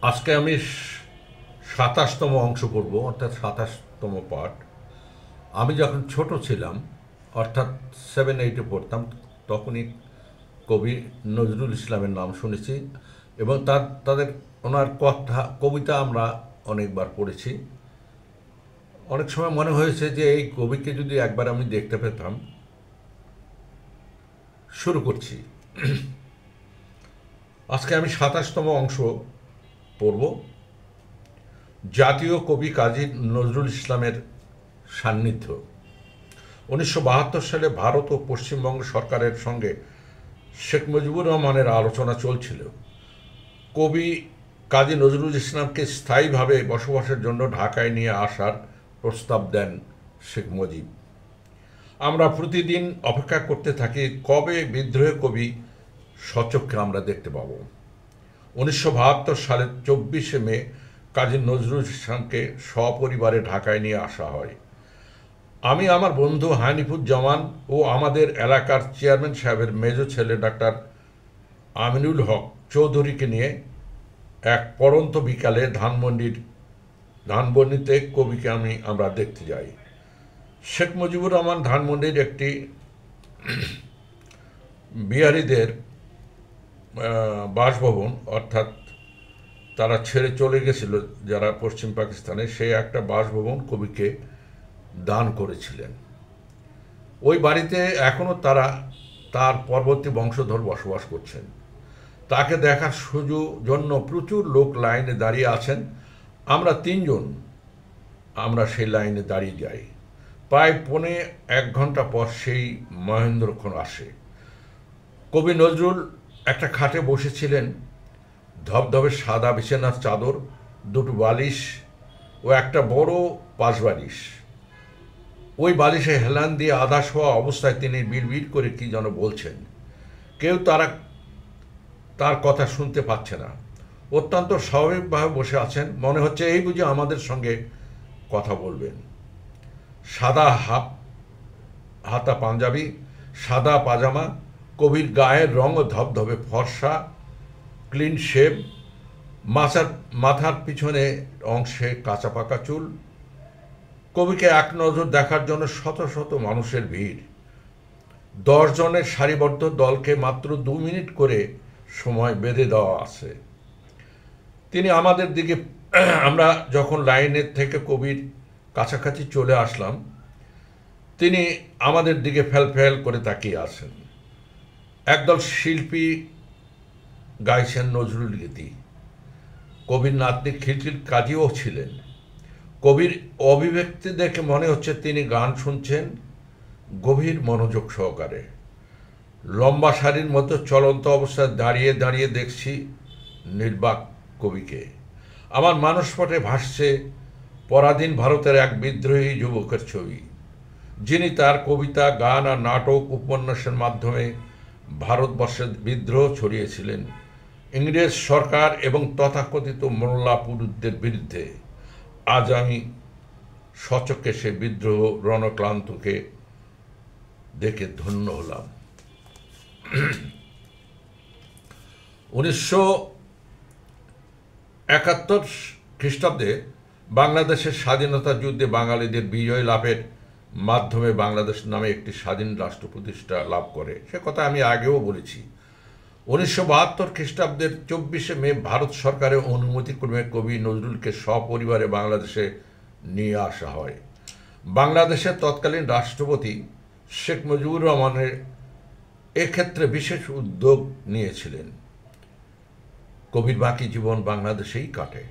আজকে আমি ২৭তম অংশ পড়ব, অর্থাৎ ২৭তম পার্ট। আমি যখন ছোট ছিলাম, অর্থাৎ 7-8-এ পড়তাম, তখনই কবি নজরুল ইসলামের নাম শুনেছি এবং তাদের ওনার কবিতা আমরা অনেকবার পড়েছি। অনেক সময় মনে হয়েছে যে এই কবিকে যদি একবার আমি দেখতে পেতাম। শুরু করছি। আজকে আমি ২৭তম অংশ পড়ব। জাতীয় কবি কাজী নজরুল ইসলামের সান্নিধ্য। ১৯৭২ সালে ভারত ও পশ্চিমবঙ্গ সরকারের সঙ্গে শেখ মুজিবুর রহমানের আলোচনা চলছিল। কবি কাজী নজরুল ইসলামকে স্থায়ীভাবে বসবাসের জন্য ঢাকায় নিয়ে আসার প্রস্তাব দেন শেখ মুজিব। আমরা প্রতিদিন অপেক্ষা করতে থাকি কবে বিদ্রোহী কবি স্বচক্ষে আমরা দেখতে পাব। ১৯৭২ সালের ২৪শে মে কাজী নজরুল ইসলামকে সপরিবারে ঢাকায় নিয়ে আসা হয়। আমি আমার বন্ধু হানিফুজ্জামান ও আমাদের এলাকার চেয়ারম্যান সাহেবের মেজ ছেলে ডাক্তার আমিনুল হক চৌধুরীকে নিয়ে এক পড়ন্ত বিকালে ধানমন্ডিতে কবিকে আমরা দেখতে যাই। শেখ মুজিবুর রহমান ধানমন্ডির একটি বিহারিদের বাসভবন, অর্থাৎ তারা ছেড়ে চলে গেছিল যারা পশ্চিম পাকিস্তানে, সেই একটা বাসভবন কবিকে দান করেছিলেন। ওই বাড়িতে এখনও তার পরবর্তী বংশধর বসবাস করছেন। তাকে দেখার জন্য প্রচুর লোক লাইনে দাঁড়িয়ে আছেন। আমরা তিনজন সেই লাইনে দাঁড়িয়ে যাই। প্রায় ১.৫ ঘন্টা পর সেই মহেন্দ্রক্ষণ আসে। কবি নজরুল একটা খাটে বসেছিলেন। ধবধবে সাদা বিছানার চাদর, দুটো বালিশ ও একটা বড় পাশবালিশ। ওই বালিশে হেলান দিয়ে আধা শোয়া অবস্থায় তিনি বিড়বিড় করে কি যেন বলছেন। কেউ তার কথা শুনতে পাচ্ছে না। অত্যন্ত স্বাভাবিকভাবে বসে আছেন। মনে হচ্ছে এই বুঝি আমাদের সঙ্গে কথা বলবেন। সাদা হাতা পাঞ্জাবি, সাদা পাজামা, কবির গায়ের রঙ ধবধবে ফর্সা, ক্লিন শেভ, মাথার পিছনে অংশে কাঁচা পাকা চুল। কবিকে এক নজর দেখার জন্য শত শত মানুষের ভিড়। ১০ জনের সারিবদ্ধ দলকে মাত্র ২ মিনিট করে সময় বেঁধে দেওয়া আছে। তিনি আমাদের দিকে, আমরা যখন লাইনের থেকে কবির কাছাকাছি চলে আসলাম, তিনি আমাদের দিকে ফ্যাল করে তাকিয়ে আছেন। একদল শিল্পী গাইছেন নজরুল গীতি। কবির নাতনি খিলখিল কাজীও ছিলেন। কবির অভিব্যক্তি দেখে মনে হচ্ছে তিনি গান শুনছেন গভীর মনোযোগ সহকারে। লম্বা সারির মতো চলন্ত অবস্থায় দাঁড়িয়ে দাঁড়িয়ে দেখছি নির্বাক কবিকে। আমার মানসপটে ভাসছে পরাধীন ভারতের এক বিদ্রোহী যুবকের ছবি, যিনি তার কবিতা, গান আর নাটক, উপন্যাসের মাধ্যমে ভারতবর্ষের বিদ্রোহ ছড়িয়েছিলেন ইংরেজ সরকার এবং তথাকথিত মোল্লা পুরুষদের বিরুদ্ধে। আজ আমি স্বচক্ষে সে বিদ্রোহ রণক্লান্তকে দেখে ধন্য হলাম। ১৯৭১ খ্রিস্টাব্দে বাংলাদেশের স্বাধীনতা যুদ্ধে বাঙালিদের বিজয় লাভের মাধ্যমে বাংলাদেশ নামে একটি স্বাধীন রাষ্ট্র প্রতিষ্ঠা লাভ করে। সে কথা আমি আগেও বলেছি। ১৯৭২ খ্রিস্টাব্দের ২৪শে মে ভারত সরকারের অনুমতিক্রমে কবি নজরুলকে সপরিবারে বাংলাদেশে নিয়ে আসা হয়। বাংলাদেশের তৎকালীন রাষ্ট্রপতি শেখ মুজিবুর রহমানের এক্ষেত্রে বিশেষ উদ্যোগ নিয়েছিলেন। কবির বাকি জীবন বাংলাদেশেই কাটে।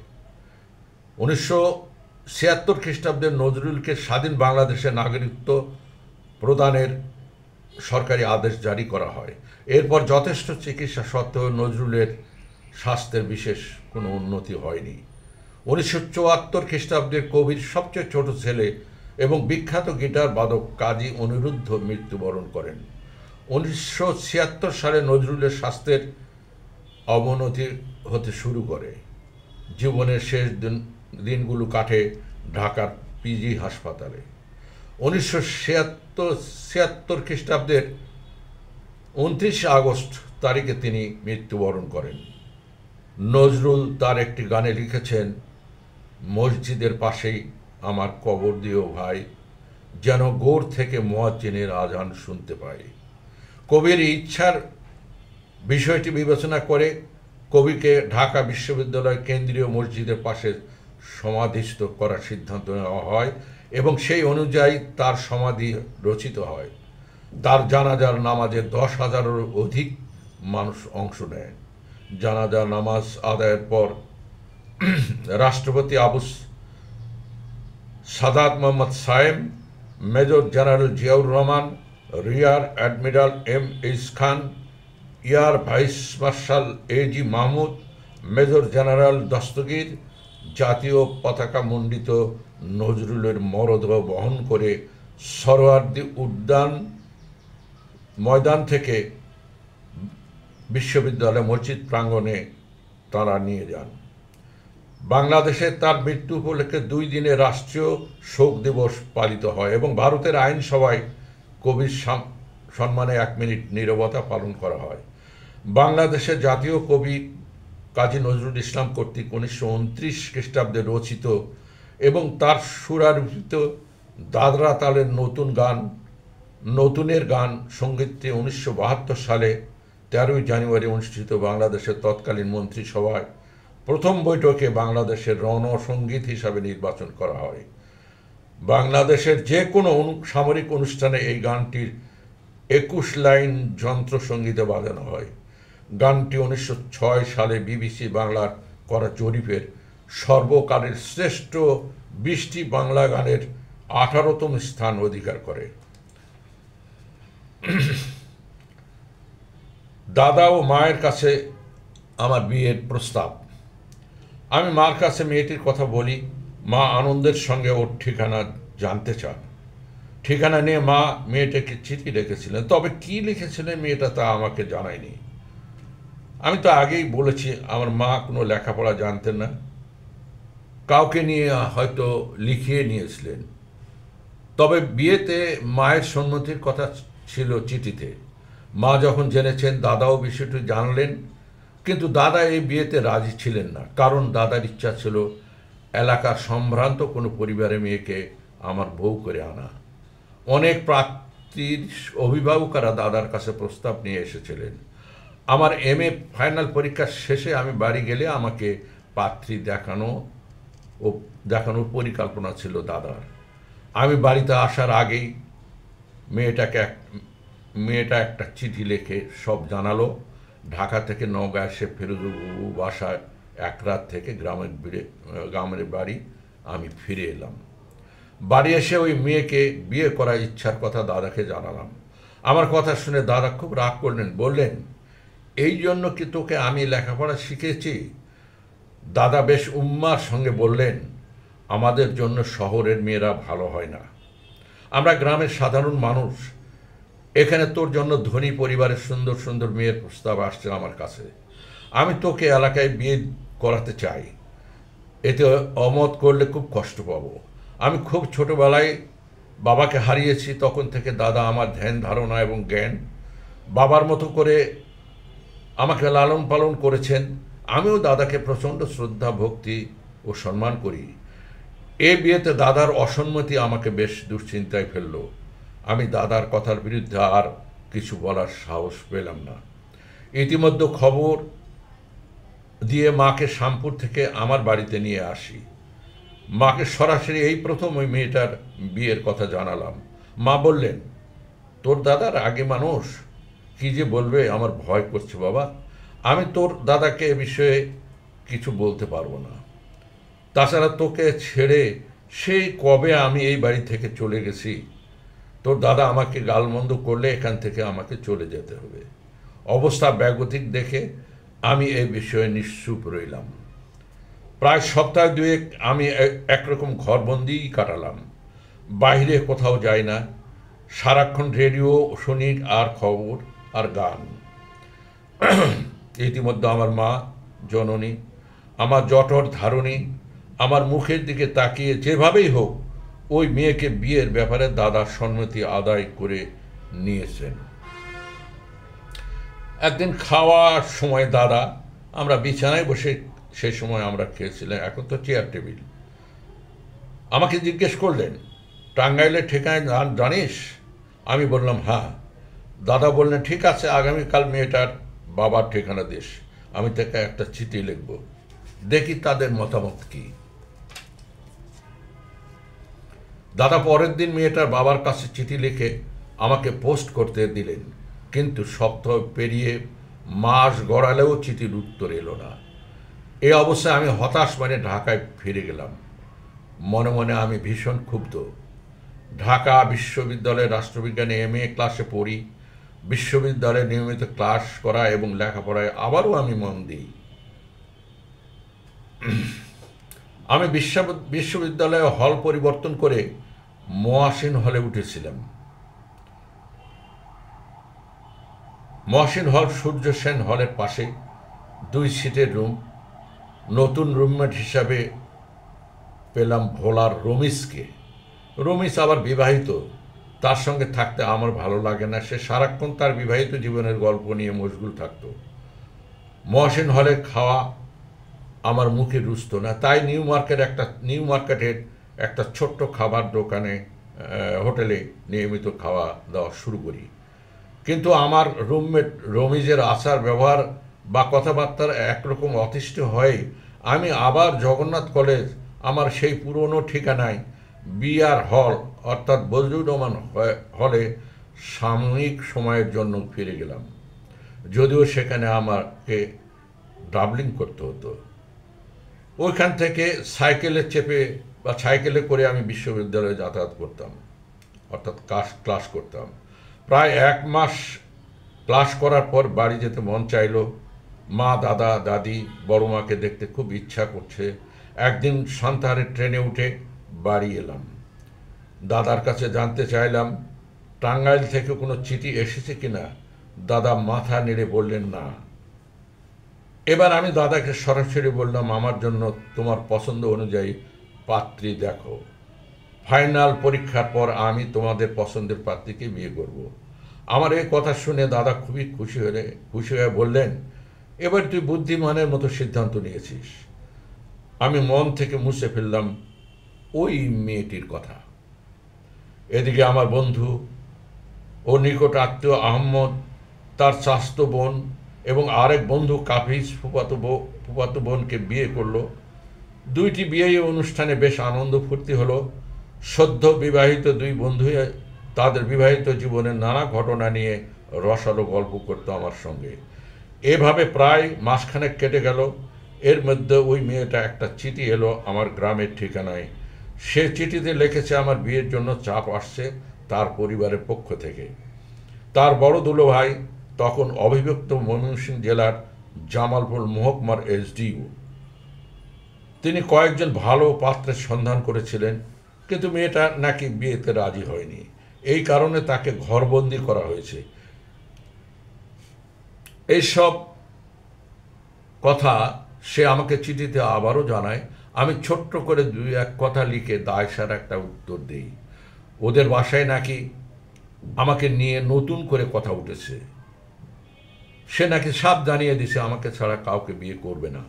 ১৯৭৬ খ্রিস্টাব্দে নজরুলকে স্বাধীন বাংলাদেশে নাগরিকত্ব প্রদানের সরকারি আদেশ জারি করা হয়। এরপর যথেষ্ট চিকিৎসা সত্ত্বেও নজরুলের স্বাস্থ্যের বিশেষ কোনো উন্নতি হয়নি। ১৯৭৪ খ্রিস্টাব্দে কবির সবচেয়ে ছোট ছেলে এবং বিখ্যাত গিটার বাদক কাজী অনিরুদ্ধ মৃত্যুবরণ করেন। ১৯৭৬ সালে নজরুলের স্বাস্থ্যের অবনতি হতে শুরু করে। জীবনের শেষ দিনগুলো কাটে ঢাকার পিজি হাসপাতালে। ১৯৭৬ ২৯ আগস্ট তারিখে তিনি মৃত্যুবরণ করেন। নজরুল তার একটি গানে লিখেছেন, মসজিদের পাশেই আমার কবর দিও ভাই, যেন গোর থেকে মুয়াজ্জিনের আজান শুনতে পাই। কবির ইচ্ছার বিষয়টি বিবেচনা করে কবিকে ঢাকা বিশ্ববিদ্যালয় কেন্দ্রীয় মসজিদের পাশে সমাধিস্থ করার সিদ্ধান্ত নেওয়া হয় এবং সেই অনুযায়ী তার সমাধি রচিত হয়। তার জানাজার নামাজে 10,000-এরও অধিক মানুষ অংশ নেয়। জানাজার নামাজ আদায়ের পর রাষ্ট্রপতি Abu Sadat Mohammad Sayem, major general Ziaur Rahman, rear admiral M.H. Khan, air vice marshal A.G. Mahmud, major general Dastagir জাতীয় পতাকা মণ্ডিত নজরুলের মরদেহ বহন করে সরোয়ার্দী উদ্যান ময়দান থেকে বিশ্ববিদ্যালয় মসজিদ প্রাঙ্গণে তাঁরা নিয়ে যান। বাংলাদেশে তার মৃত্যু উপলক্ষে 2 দিনে রাষ্ট্রীয় শোক দিবস পালিত হয় এবং ভারতের আইনসভায় কবির সম্মানে 1 মিনিট নীরবতা পালন করা হয়। বাংলাদেশের জাতীয় কবি কাজী নজরুল ইসলাম কর্তৃক 1929 খ্রিস্টাব্দে রচিত এবং তার সুরারোপিত দাদরা তালের নতুনের গান সঙ্গীতটি 1972 সালে 13 জানুয়ারি অনুষ্ঠিত বাংলাদেশের তৎকালীন মন্ত্রিসভায় প্রথম বৈঠকে বাংলাদেশের রণসঙ্গীত হিসাবে নির্বাচন করা হয়। বাংলাদেশের যে কোনো সামরিক অনুষ্ঠানে এই গানটির 21 লাইন যন্ত্রসঙ্গীতে বাজানো হয়। গানটি 1906 সালে BBC বাংলার করা জরিপের সর্বকালের শ্রেষ্ঠ 20টি বাংলা গানের 18তম স্থান অধিকার করে। দাদা ও মায়ের কাছে আমার বিয়ের প্রস্তাব। আমি মার কাছে মেয়েটির কথা বলি। মা আনন্দের সঙ্গে ওর ঠিকানা জানতে চান। ঠিকানা নিয়ে মা মেয়েটাকে চিঠি লিখেছিলেন, তবে কি লিখেছিলেন মেয়েটা তা আমাকে জানায়নি। আমি তো আগেই বলেছি আমার মা কোনো লেখাপড়া জানতেন না, কাউকে নিয়ে হয়তো লিখিয়ে নিয়েছিলেন। তবে বিয়েতে মায়ের সম্মতির কথা ছিল চিঠিতে। মা যখন জেনেছেন দাদাও বিষয়টি জানলেন, কিন্তু দাদা এই বিয়েতে রাজি ছিলেন না, কারণ দাদার ইচ্ছা ছিল এলাকার সম্ভ্রান্ত কোনো পরিবারের মেয়েকে আমার বউ করে আনা। অনেক প্রার্থীর অভিভাবকরা দাদার কাছে প্রস্তাব নিয়ে এসেছিলেন। আমার MA ফাইনাল পরীক্ষার শেষে আমি বাড়ি গেলে আমাকে পাত্রী দেখানোর পরিকল্পনা ছিল দাদার। আমি বাড়িতে আসার আগেই মেয়েটা একটা চিঠি লিখে সব জানালো। ঢাকা থেকে নওগাঁ এসে ফেরুজবাবু বাসায় 1 রাত থেকে গ্রামের বাড়ি আমি ফিরে এলাম। বাড়ি এসে ওই মেয়েকে বিয়ে করার ইচ্ছার কথা দাদাকে জানালাম। আমার কথা শুনে দাদা খুব রাগ করলেন, বললেন, এই জন্য কি তোকে আমি লেখাপড়া শিখেছি? দাদা বেশ উম্মার সঙ্গে বললেন, আমাদের জন্য শহরের মেয়েরা ভালো হয় না, আমরা গ্রামের সাধারণ মানুষ। এখানে তোর জন্য ধনী পরিবারের সুন্দর সুন্দর মেয়ের প্রস্তাব আসছে আমার কাছে। আমি তোকে এলাকায় বিয়ে করাতে চাই। এতে অমত করলে খুব কষ্ট পাবো। আমি খুব ছোটবেলায় বাবাকে হারিয়েছি, তখন থেকে দাদা আমার ধ্যান ধারণা এবং জ্ঞান। বাবার মতো করে আমাকে লালন পালন করেছেন। আমিও দাদাকে প্রচণ্ড শ্রদ্ধা, ভক্তি ও সম্মান করি। এ বিয়েতে দাদার অসম্মতি আমাকে বেশ দুশ্চিন্তায় ফেলল। আমি দাদার কথার বিরুদ্ধে আর কিছু বলার সাহস পেলাম না। ইতিমধ্যে খবর দিয়ে মাকে শামপুর থেকে আমার বাড়িতে নিয়ে আসি। মাকে সরাসরি এই প্রথম ওই মেয়েটার বিয়ের কথা জানালাম। মা বললেন, তোর দাদার আগে মানুষ, কি যে বলবে আমার ভয় করছে বাবা। আমি তোর দাদাকে এ বিষয়ে কিছু বলতে পারবো না। তাছাড়া তোকে ছেড়ে সেই কবে আমি এই বাড়ি থেকে চলে গেছি। তোর দাদা আমাকে গালমন্দ করলে এখান থেকে আমাকে চলে যেতে হবে। অবস্থা ব্যাগতিক দেখে আমি এই বিষয়ে নিশ্চুপ রইলাম। প্রায় সপ্তাহ 2 আমি একরকম ঘরবন্দিই কাটালাম। বাইরে কোথাও যাই না, সারাক্ষণ রেডিও শুনি আর খবর আর গান। ইতিমধ্যে আমার মা জননী, আমার জঠর ধারণী আমার মুখের দিকে তাকিয়ে যেভাবেই হোক ওই মেয়েকে বিয়ের ব্যাপারে দাদার সম্মতি আদায় করে নিয়েছেন। একদিন খাওয়ার সময় দাদা আমরা বিছানায় বসে সেই সময় আমরা খেয়েছিলাম, এখন তো চেয়ার টেবিল। আমাকে জিজ্ঞেস করলেন, টাঙ্গাইলের ঠিকানা জানিস? আমি বললাম হ্যাঁ। দাদা বললেন, ঠিক আছে, আগামীকাল মেয়েটার বাবার ঠিকানা দিস, আমি তাকে একটা চিঠি লিখব, দেখি তাদের মতামত কি। দাদা পরের দিন মেয়েটার বাবার কাছে চিঠি লিখে আমাকে পোস্ট করতে দিলেন, কিন্তু সপ্তাহ পেরিয়ে মাস গড়ালেও চিঠির উত্তর এলো না। এই অবস্থায় আমি হতাশ মানে ঢাকায় ফিরে গেলাম। মনে মনে আমি ভীষণ ক্ষুব্ধ। ঢাকা বিশ্ববিদ্যালয়ের রাষ্ট্রবিজ্ঞানে MA ক্লাসে পড়ি, বিশ্ববিদ্যালয়ে নিয়মিত ক্লাস করা এবং লেখাপড়ায় আবারও আমি মন দিই। আমি বিশ্ববিদ্যালয়ে হল পরিবর্তন করে মহাসিন হলে উঠেছিলাম। মহাসিন হল সূর্য সেন হলের পাশে, 2 সিটের রুম। নতুন রুমমেট হিসাবে পেলাম ভোলার রমিজকে। রমিজ আবার বিবাহিত, তার সঙ্গে থাকতে আমার ভালো লাগে না। সে সারাক্ষণ তার বিবাহিত জীবনের গল্প নিয়ে মশগুল থাকত। মহাসিন হলে খাওয়া আমার মুখে রুচত না, তাই নিউ মার্কেটের একটা ছোট্ট খাবার দোকানে, হোটেলে নিয়মিত খাওয়া দাওয়া শুরু করি। কিন্তু আমার রুমমেট রমিজের আচার ব্যবহার বা কথাবার্তার একরকম অতিষ্ঠ হয়ে আমি আবার জগন্নাথ কলেজ, আমার সেই পুরনো ঠিকানায় BR হল অর্থাৎ বজলুর রহমান হলে সাময়িক সময়ের জন্য ফিরে গেলাম, যদিও সেখানে আমাকে ট্রাভেলিং করতে হতো। ওইখান থেকে সাইকেলে করে আমি বিশ্ববিদ্যালয়ে যাতায়াত করতাম, অর্থাৎ ক্লাস করতাম। প্রায় 1 মাস ক্লাস করার পর বাড়ি যেতে মন চাইল। মা, দাদা, দাদি, বড় মাকে দেখতে খুব ইচ্ছা করছে। একদিন সান্তাহারের ট্রেনে উঠে বাড়ি এলাম। দাদার কাছে জানতে চাইলাম টাঙ্গাইল থেকে কোনো চিঠি এসেছে কিনা। দাদা মাথা নেড়ে বললেন না। এবার আমি দাদাকে সরাসরি বললাম, আমার জন্য তোমার পছন্দ অনুযায়ী পাত্রী দেখো। ফাইনাল পরীক্ষার পর আমি তোমাদের পছন্দের পাত্রীকে বিয়ে করব। আমার এই কথা শুনে দাদা খুবই খুশি হয়ে বললেন, এবার তুই বুদ্ধিমানের মতো সিদ্ধান্ত নিয়েছিস। আমি মন থেকে মুছে ফেললাম ওই মেয়েটির কথা। এদিকে আমার বন্ধু ও নিকট আত্মীয় আহম্মদ তার চাচাতো বোন এবং আরেক বন্ধু কাফিজ ফুফাতো বোনকে বিয়ে করলো। 2টি বিয়ে অনুষ্ঠানে বেশ আনন্দ ফুর্তি হলো। সদ্য বিবাহিত 2 বন্ধু তাদের বিবাহিত জীবনের নানা ঘটনা নিয়ে রসালো গল্প করতো আমার সঙ্গে। এভাবে প্রায় মাসখানেক কেটে গেল। এর মধ্যে ওই মেয়েটা একটা চিঠি এলো আমার গ্রামের ঠিকানায়। সে চিঠিতে লিখেছে আমার বিয়ের জন্য চাপ আসছে তার পরিবারের পক্ষ থেকে। তার বড় দুলোভাই তখন অবিভক্ত ময়মনসিংহ জেলার জামালপুর মহকুমার SDO। তিনি কয়েকজন ভালো পাত্রের সন্ধান করেছিলেন, কিন্তু মেয়েটা নাকি বিয়েতে রাজি হয়নি। এই কারণে তাকে ঘরবন্দি করা হয়েছে। এইসব কথা সে আমাকে চিঠিতে আবারও জানায়। আমি ছোট্ট করে 2-1 কথা লিখে দায়সার একটা উত্তর দিই। ওদের বাসায় নাকি আমাকে নিয়ে নতুন করে কথা উঠেছে। সে নাকি সাপ জানিয়ে দিছে আমাকে ছাড়া কাউকে বিয়ে করবে না।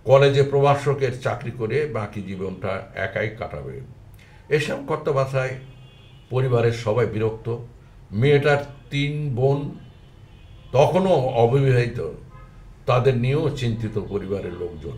কলেজে প্রভাষকের চাকরি করে বাকি জীবনটা একাই কাটাবে। এসব কথাবার্তায় পরিবারের সবাই বিরক্ত। মেয়েটার 3 বোন তখনও অবিবাহিত, তাদের নিয়েও চিন্তিত পরিবারের লোকজন।